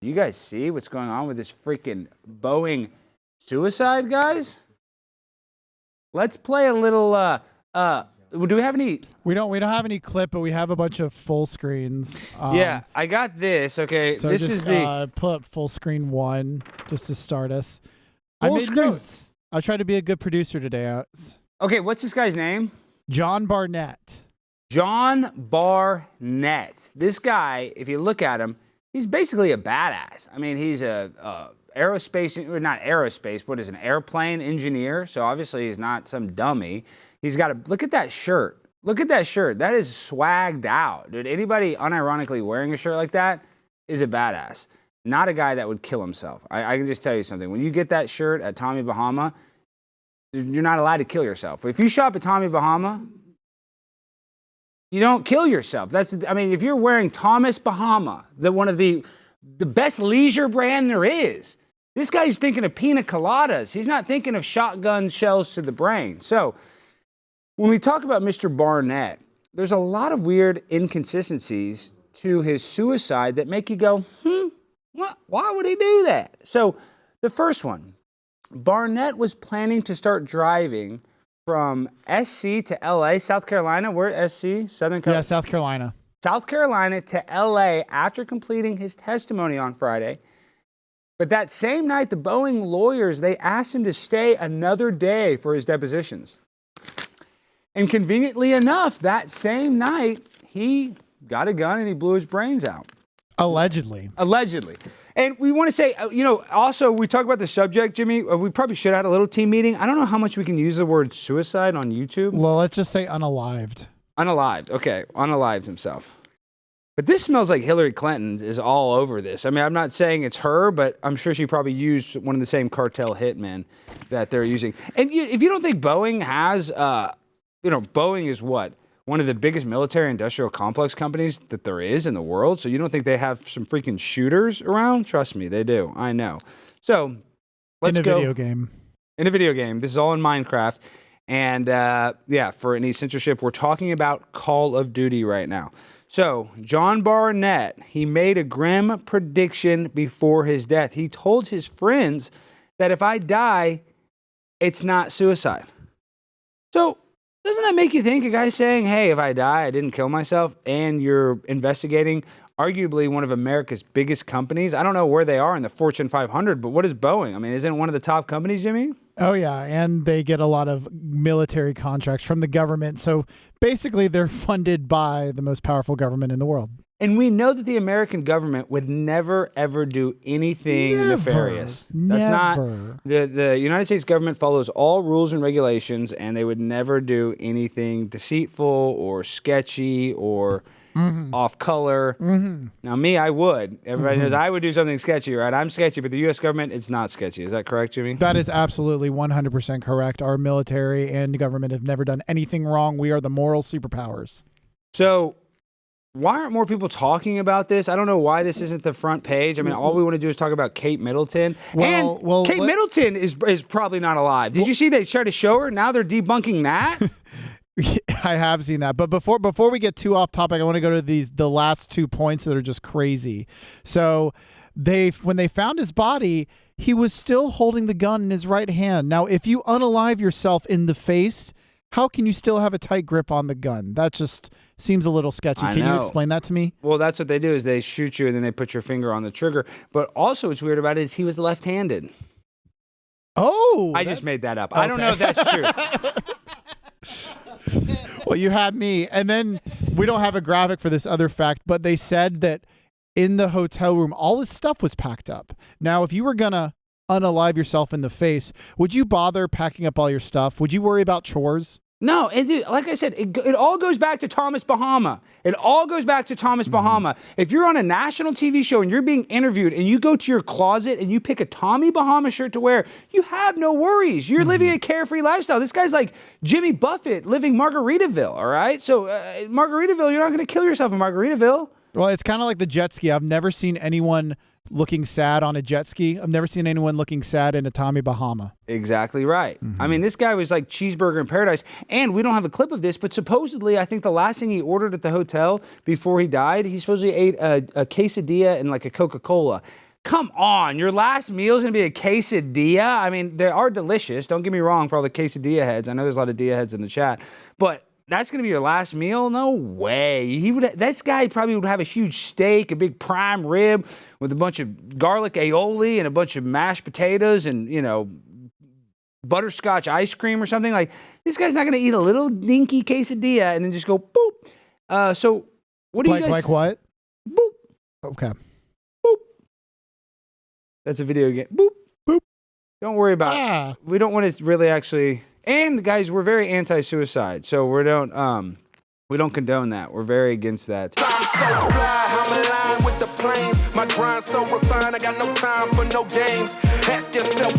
Do you guys see what's going on with this freaking Boeing suicide, guys? Let's play a little, do we have any? We don't have any clip, but we have a bunch of full screens. Yeah, I got this. Okay, so this just, is the... pull up full screen 1 just to start us. Full I made screen. notes. I tried to be a good producer today. Okay, what's this guy's name? John Barnett. John Barnett. This guy, if you look at him, he's basically a badass. I mean, he's a aerospace, or not aerospace, what is an airplane engineer? So obviously he's not some dummy. He's got a, look at that shirt. Look at that shirt. That is swagged out. Dude, anybody unironically wearing a shirt like that is a badass. Not a guy that would kill himself. I can just tell you something. When you get that shirt at Tommy Bahama, you're not allowed to kill yourself. If you shop at Tommy Bahama, you don't kill yourself. I mean, if you're wearing Thomas Bahama, one of the best leisure brand there is, this guy's thinking of pina coladas. He's not thinking of shotgun shells to the brain. So when we talk about Mr. Barnett, there's a lot of weird inconsistencies to his suicide that make you go, why would he do that? So the first one, Barnett was planning to start driving from SC to LA, South Carolina. Where SC? Southern California? Yeah, South Carolina. South Carolina to LA after completing his testimony on Friday. But that same night, the Boeing lawyers, they asked him to stay another day for his depositions. And conveniently enough, that same night, he got a gun and he blew his brains out. Allegedly. Allegedly. And we want to say, also, we talk about the subject, Jimmy. We probably should have had a little team meeting. I don't know how much we can use the word suicide on YouTube. Well, let's just say unalived. Unalived. Okay, unalived himself. But this smells like Hillary Clinton is all over this. I mean, I'm not saying it's her, but I'm sure she probably used one of the same cartel hitmen that they're using. And if you don't think Boeing has, Boeing is what? One of the biggest military industrial complex companies that there is in the world. So you don't think they have some freaking shooters around? Trust me, they do. I know. So let's go. In a video game. In a video game. This is all in Minecraft. And for any censorship, we're talking about Call of Duty right now. So John Barnett, he made a grim prediction before his death. He told his friends that if I die, it's not suicide. So doesn't that make you think a guy saying, hey, if I die, I didn't kill myself, and you're investigating arguably one of America's biggest companies? I don't know where they are in the Fortune 500, but what is Boeing? I mean, isn't it one of the top companies, Jimmy? Oh, yeah, and they get a lot of military contracts from the government. So basically, they're funded by the most powerful government in the world. And we know that the American government would never, ever do anything nefarious. That's not, the United States government follows all rules and regulations, and they would never do anything deceitful or sketchy or off color. Now, me, I would. Everybody knows I would do something sketchy, right? I'm sketchy, but the U.S. government, it's not sketchy. Is that correct, Jimmy? That is absolutely 100% correct. Our military and government have never done anything wrong. We are the moral superpowers. So why aren't more people talking about this? I don't know why this isn't the front page. I mean, all we want to do is talk about Kate Middleton. Well, Kate Middleton is probably not alive. Did you see they tried to show her? Now they're debunking that? I have seen that. But before we get too off topic, I want to go to the last 2 points that are just crazy. So when they found his body, he was still holding the gun in his right hand. Now, if you unalive yourself in the face, how can you still have a tight grip on the gun? That just seems a little sketchy. Can you explain that to me? Well, that's what they do is they shoot you and then they put your finger on the trigger. But also what's weird about it is he was left-handed. Oh. I just made that up. Okay. I don't know if that's true. Well, you had me. And then we don't have a graphic for this other fact, but they said that in the hotel room, all his stuff was packed up. Now, if you were going to unalive yourself in the face, would you bother packing up all your stuff? Would you worry about chores? No, and dude, like I said, it all goes back to Thomas Bahama. It all goes back to Thomas Bahama. If you're on a national TV show and you're being interviewed and you go to your closet and you pick a Tommy Bahama shirt to wear, you have no worries. You're living a carefree lifestyle. This guy's like Jimmy Buffett living Margaritaville, all right? So Margaritaville, you're not going to kill yourself in Margaritaville. Well, it's kind of like the jet ski. I've never seen anyone looking sad on a jet ski. I've never seen anyone looking sad in a Tommy Bahama. Exactly right. I mean, this guy was like cheeseburger in paradise. And we don't have a clip of this, but supposedly, I think the last thing he ordered at the hotel before he died, he supposedly ate a quesadilla and like a Coca-Cola. Come on, your last meal is going to be a quesadilla? I mean, they are delicious. Don't get me wrong for all the quesadilla heads. I know there's a lot of dia heads in the chat. But that's going to be your last meal? No way. This guy probably would have a huge steak, a big prime rib with a bunch of garlic aioli and a bunch of mashed potatoes and, butterscotch ice cream or something. Like, this guy's not going to eat a little dinky quesadilla and then just go boop. So what do you guys... Like what? Boop. Okay. Boop. That's a video game. Boop. Boop. Don't worry about it. We don't want to really actually... And guys, we're very anti-suicide, so we don't condone that. We're very against that. I'm so fly, I'm aligned with the planes. My grind so refined, I got no time for no games. Ask yourself